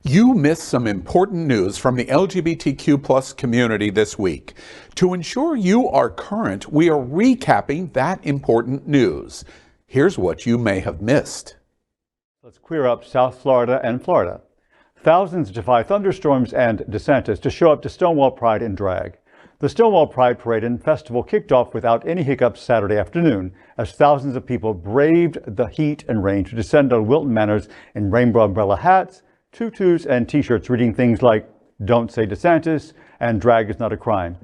You missed some important news from the LGBTQ plus community this week. To ensure you are current, we are recapping that important news. Here's what you may have missed. Let's queer up South Florida and Florida. Thousands defy Thunderstorms and DeSantis to show up to Stonewall Pride in drag. The Stonewall Pride Parade and Festival kicked off without any hiccups Saturday afternoon, as thousands of people braved the heat and rain to descend on Wilton Manors in rainbow umbrella hats, tutus, and t-shirts reading things like "Don't Say DeSantis" and "Drag is not a crime."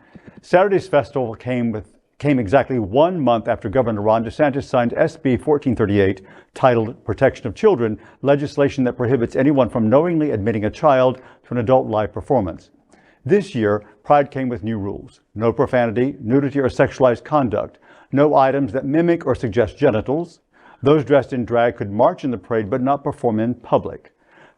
Saturday's festival came exactly 1 month after Governor Ron DeSantis signed SB 1438, titled Protection of Children, legislation that prohibits anyone from knowingly admitting a child to an adult live performance. This year, Pride came with new rules: no profanity, nudity, or sexualized conduct, no items that mimic or suggest genitals. Those dressed in drag could march in the parade but not perform in public.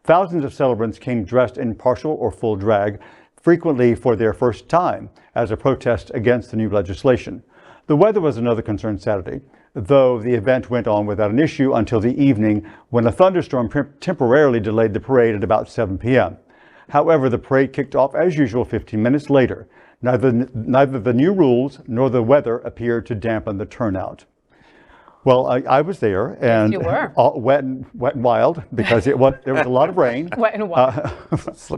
Thousands of celebrants came dressed in partial or full drag, frequently for their first time, as a protest against the new legislation. The weather was another concern Saturday, though the event went on without an issue until the evening, when a thunderstorm temporarily delayed the parade at about 7 p.m. However, the parade kicked off as usual 15 minutes later. Neither the new rules nor the weather appeared to dampen the turnout. Well, I was there, and yes, you were. Wet and wild, because there was a lot of rain. Wet and wild.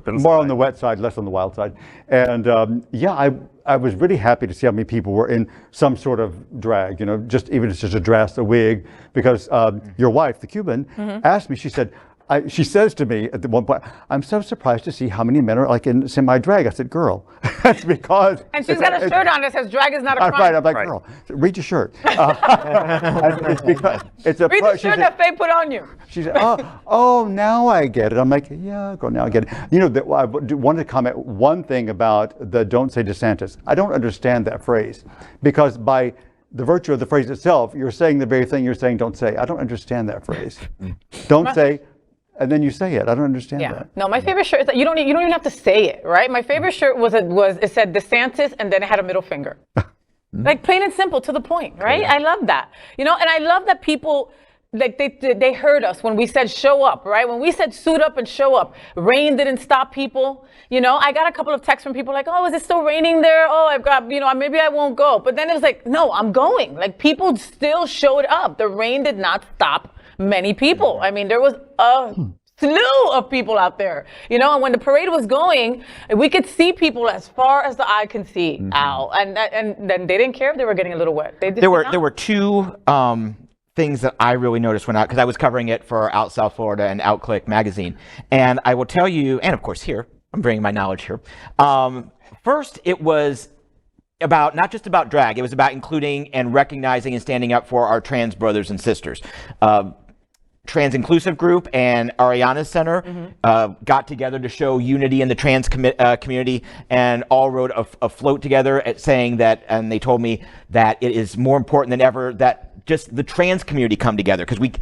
More on the wet side, less on the wild side. And yeah, I was really happy to see how many people were in some sort of drag, you know, even just a dress, a wig, because your wife, the Cuban, asked me, she said, she says to me at one point, "I'm so surprised to see how many men are like in semi-drag." I said, "Girl, that's because..." And she's got a shirt on that says "Drag is not a crime." Right, I'm like, "Girl, read your shirt." It's because it's a read the shirt that Faye put on you. She said, "Oh, now I get it." I'm like, "Yeah, girl, now I get it." You know, I wanted to comment one thing about the "Don't Say DeSantis." I don't understand that phrase, because by the virtue of the phrase itself, you're saying the very thing you're saying "don't say." I don't understand that phrase. Don't say. And then you say it. I don't understand that. No, my favorite shirt is that you don't even have to say it, right? My favorite shirt it said DeSantis and then it had a middle finger. Like plain and simple, to the point, right? I love that. You know, and I love that people, like they heard us when we said show up, right? When we said suit up and show up, rain didn't stop people. You know, I got a couple of texts from people like, "Oh, is it still raining there? Oh, I've got, you know, maybe I won't go." But then it was like, no, I'm going. Like people still showed up. The rain did not stop many people. I mean, there was a slew of people out there, you know, and when the parade was going, we could see people as far as the eye can see, Al, and then they didn't care if they were getting a little wet. They there were two things that I really noticed when because I was covering it for Out South Florida and Outclick magazine, and I will tell you, and of course here, I'm bringing my knowledge here. First, it was not just about drag, it was about including and recognizing and standing up for our trans brothers and sisters. Trans Inclusive Group and Ariana's Center got together to show unity in the trans community, and all wrote a float together saying that, and they told me that it is more important than ever that just the trans community come together, because we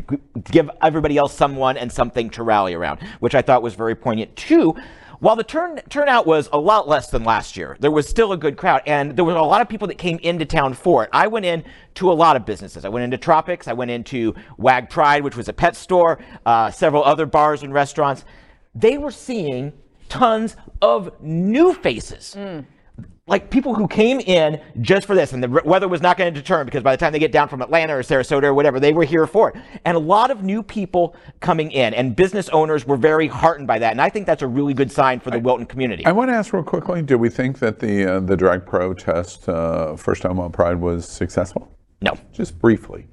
give everybody else someone and something to rally around, which I thought was very poignant too. While the turnout was a lot less than last year, there was still a good crowd, and there were a lot of people that came into town for it. I went in to a lot of businesses. I went into Tropics, I went into Wag Pride, which was a pet store, several other bars and restaurants. They were seeing tons of new faces. Like people who came in just for this, and the weather was not going to deter them, because by the time they get down from Atlanta or Sarasota or whatever, they were here for it. And a lot of new people coming in, and business owners were very heartened by that. And I think that's a really good sign for the Wilton community. I want to ask real quickly, do we think that the drag protest for Stonewall Pride was successful? No. Just briefly.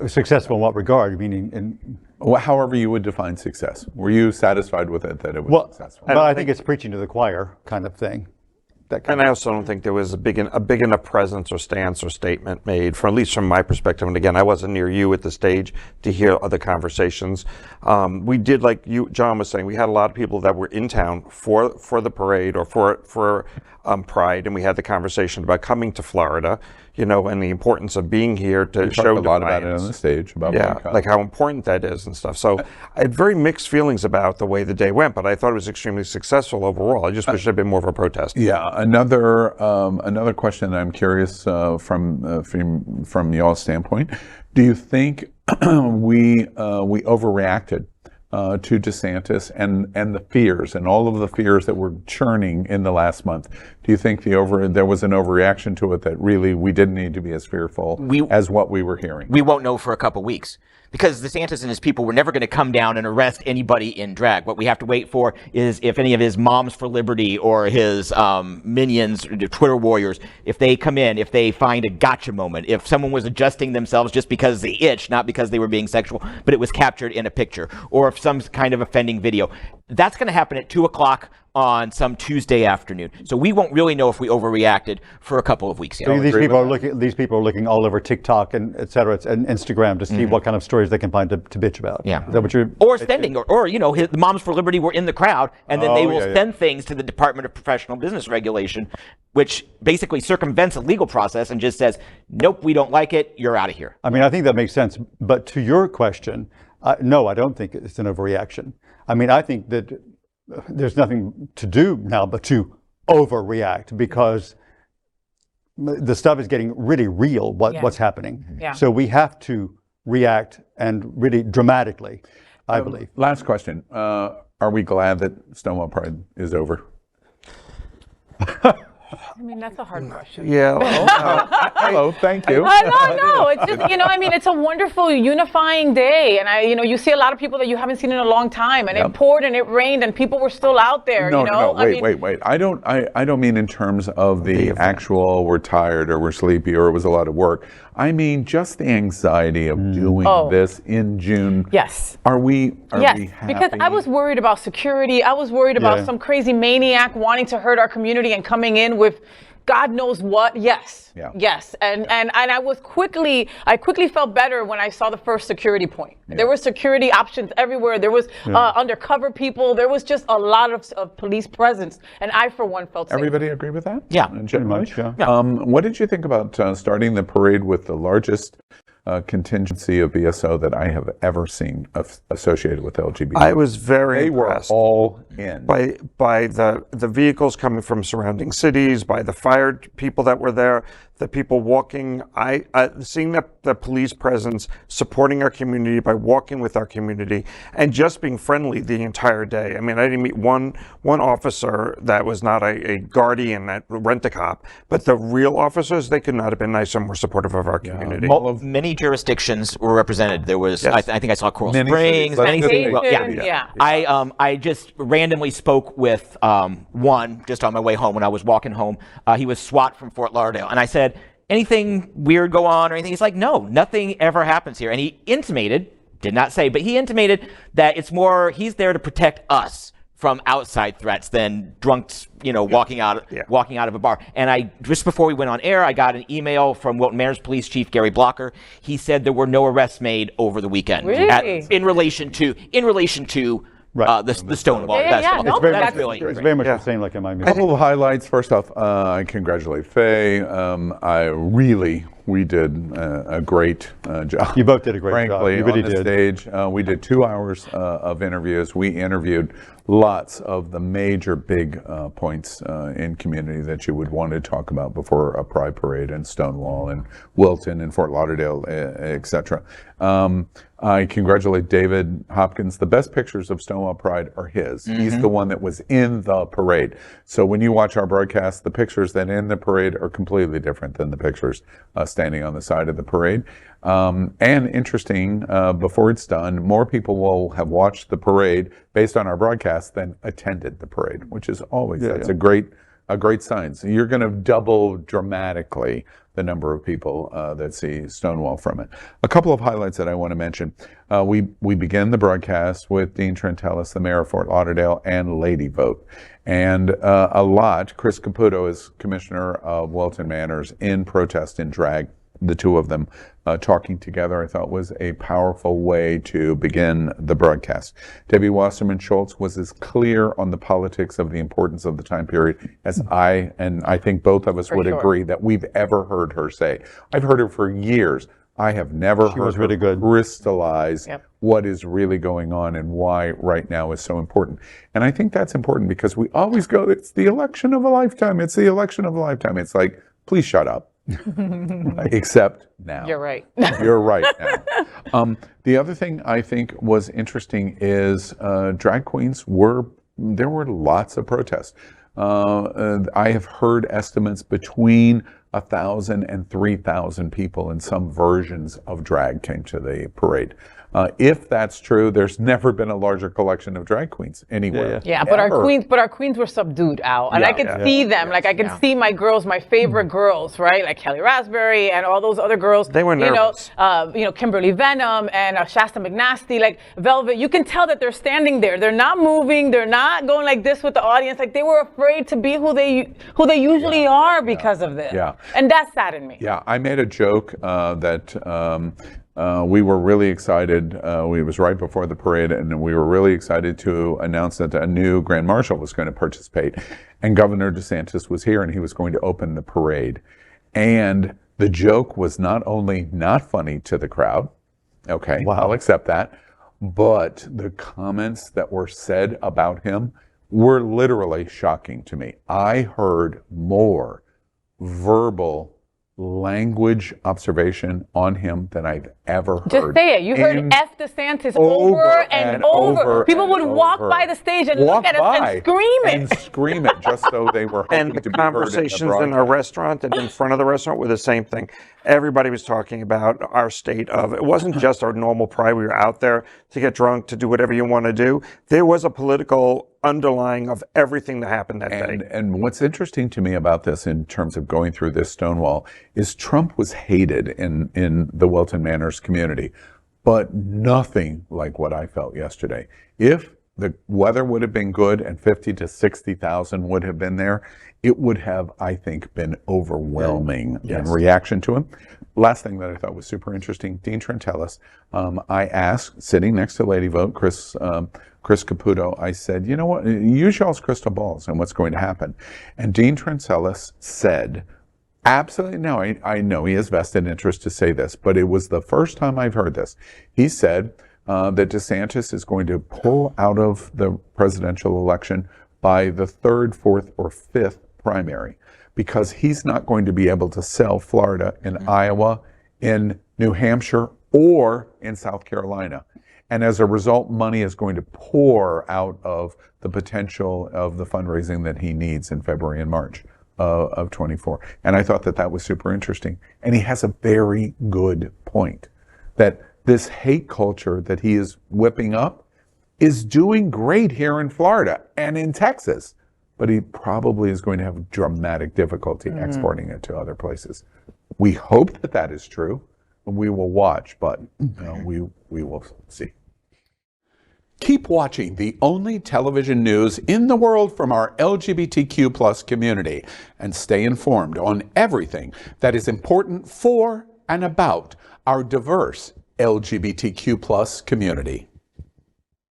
Successful in what regard? Meaning Well, however you would define success. Were you satisfied with it, that it was successful? Well, I think it's preaching to the choir kind of thing. And I also don't think there was a big enough presence or stance or statement made, at least from my perspective. And again, I wasn't near you at the stage to hear other conversations. We did, like John was saying, we had a lot of people that were in town for the parade or for Pride, and we had the conversation about coming to Florida, you know, and the importance of being here to show a lot about it on the stage, about like how important that is and stuff. So I had very mixed feelings about the way the day went, but I thought it was extremely successful overall. I just wish there had been more of a protest. Yeah, another question that I'm curious from y'all's standpoint. Do you think we overreacted to DeSantis and the fears and all of the fears that were churning in the last month. Do you think there was an overreaction to it that really we didn't need to be as fearful as what we were hearing? We won't know for a couple weeks. Because DeSantis and his people were never going to come down and arrest anybody in drag. What we have to wait for is if any of his Moms for Liberty or his minions, Twitter warriors, if they come in, if they find a gotcha moment, if someone was adjusting themselves just because they itched, not because they were being sexual, but it was captured in a picture, or if some kind of offending video. That's going to happen at 2 o'clock on some Tuesday afternoon. So we won't really know if we overreacted for a couple of weeks yet. So these people are looking all over TikTok and et cetera, and Instagram to see what kind of stories they can find to bitch about. Yeah. Is that what you're... Or sending, or you know, the Moms for Liberty were in the crowd, and then they will send things to the Department of Professional Business Regulation, which basically circumvents a legal process and just says, nope, we don't like it, you're out of here. I mean, I think that makes sense. But to your question, no, I don't think it's an overreaction. I mean, I think that there's nothing to do now but to overreact because the stuff is getting really real, what's happening. Yeah. So we have to react, and really dramatically, I believe. Last question. Are we glad that Stonewall Pride is over? I mean, that's a hard question. Yeah. Hello, thank you. No, it's just, I mean, it's a wonderful unifying day. And you see a lot of people that you haven't seen in a long time, and it poured and it rained and people were still out there, No, wait. I don't mean in terms of the actual we're tired or we're sleepy or it was a lot of work. I mean just the anxiety of doing this in June. Yes. Are we happy? Because I was worried about security. I was worried about some crazy maniac wanting to hurt our community and coming in with God knows what. Yes. Yeah. Yes. And I quickly felt better when I saw the first security point. Yeah. There were security options everywhere. There was undercover people. There was just a lot of police presence. And I, for one, felt safe. Everybody agree with that? Yeah. Pretty much, yeah. What did you think about starting the parade with the largest contingency of BSO that I have ever seen associated with LGBT? I was very impressed. They were all in. By the vehicles coming from surrounding cities, by the fire people that were there, the people walking. Seeing the police presence, supporting our community by walking with our community, and just being friendly the entire day. I mean, I didn't meet one officer that was not a guardian at rent-a-cop, but the real officers, they could not have been nicer and more supportive of our community. Many jurisdictions were represented. There was, I think I saw Coral Springs. Yeah. I just randomly spoke with one just on my way home when I was walking home. He was SWAT from Fort Lauderdale, and I said, anything weird go on or anything? He's like, no, nothing ever happens here. And he intimated, did not say, but he intimated that it's more, he's there to protect us from outside threats than drunks, walking out of a bar. And just before we went on air, I got an email from Wilton Manors Police Chief Gary Blocker. He said there were no arrests made over the weekend. Really? In relation to the Stonewall Festival. It's very much the same like in my music. A couple of highlights. First off, I congratulate Faye. We did a great job. You both did a great job. Frankly, You really on the did. stage. We did 2 hours of interviews. We interviewed lots of the major big points in community that you would want to talk about before a Pride Parade in Stonewall and Wilton and Fort Lauderdale, etc. I congratulate David Hopkins. The best pictures of Stonewall Pride are his. He's the one that was in the parade. So when you watch our broadcast, the pictures that in the parade are completely different than the pictures standing on the side of the parade. And interesting, before it's done, more people will have watched the parade based on our broadcast than attended the parade, which is always, that's a great sign. So you're going to double dramatically the number of people that see Stonewall from it. A couple of highlights that I want to mention. We began the broadcast with Dean Trentalis, the mayor of Fort Lauderdale, and Lady Vote. And Chris Caputo is commissioner of Wilton Manors, in protest in drag. The two of them talking together, I thought, was a powerful way to begin the broadcast. Debbie Wasserman Schultz was as clear on the politics of the importance of the time period as I think both of us would agree that we've ever heard her say. I've heard her for years. I have never heard her crystallize what is really going on and why right now is so important. And I think that's important because we always go, it's the election of a lifetime. It's the election of a lifetime. It's like, please shut up. Except now. You're right. You're right now. The other thing I think was interesting is drag queens there were lots of protests. I have heard estimates between 1,000 and 3,000 people in some versions of drag came to the parade. If that's true, there's never been a larger collection of drag queens anywhere. Yeah, but our queens were subdued, Al, and I could see them. Like I could see my girls, my favorite girls, right? Like Kelly Raspberry and all those other girls. They were nervous. Kimberly Venom and Shasta McNasty, like Velvet. You can tell that they're standing there. They're not moving. They're not going like this with the audience. Like they were afraid to be who they usually are because of this. Yeah. And that saddened me. Yeah, I made a joke that we were really excited. It was right before the parade, and we were really excited to announce that a new Grand Marshal was going to participate. And Governor DeSantis was here, and he was going to open the parade. And the joke was not only not funny to the crowd, okay, I'll accept that, but the comments that were said about him were literally shocking to me. I heard more verbal language observation on him than I've ever heard. Just say it. You heard F DeSantis over and over. People would walk by the stage and look at us and scream it. And scream it just so they were hoping And the to be heard. conversations in our restaurant and in front of the restaurant were the same thing. Everybody was talking about our state of, it wasn't just our normal pride. We were out there to get drunk, to do whatever you want to do. There was a political underlying of everything that happened that day. And what's interesting to me about this in terms of going through this Stonewall is Trump was hated in the Wilton Manors community, but nothing like what I felt yesterday. If the weather would have been good and 50 to 60,000 would have been there, it would have, I think, been overwhelming in reaction to him. Last thing that I thought was super interesting, Dean Trentalis, I asked, sitting next to Lady Vote, Chris Caputo, I said, you know what, use y'all's crystal balls and what's going to happen. And Dean Trentalis said, absolutely, no, I know he has vested interest to say this, but it was the first time I've heard this. He said that DeSantis is going to pull out of the presidential election by the third, fourth, or fifth primary, because he's not going to be able to sell Florida, in Iowa, in New Hampshire, or in South Carolina. And as a result, money is going to pour out of the potential of the fundraising that he needs in February and March of 24. And I thought that that was super interesting. And he has a very good point, that this hate culture that he is whipping up is doing great here in Florida and in Texas, but he probably is going to have dramatic difficulty exporting it to other places. We hope that that is true. We will watch, but we will see. Keep watching the only television news in the world from our LGBTQ plus community, and stay informed on everything that is important for and about our diverse LGBTQ plus community.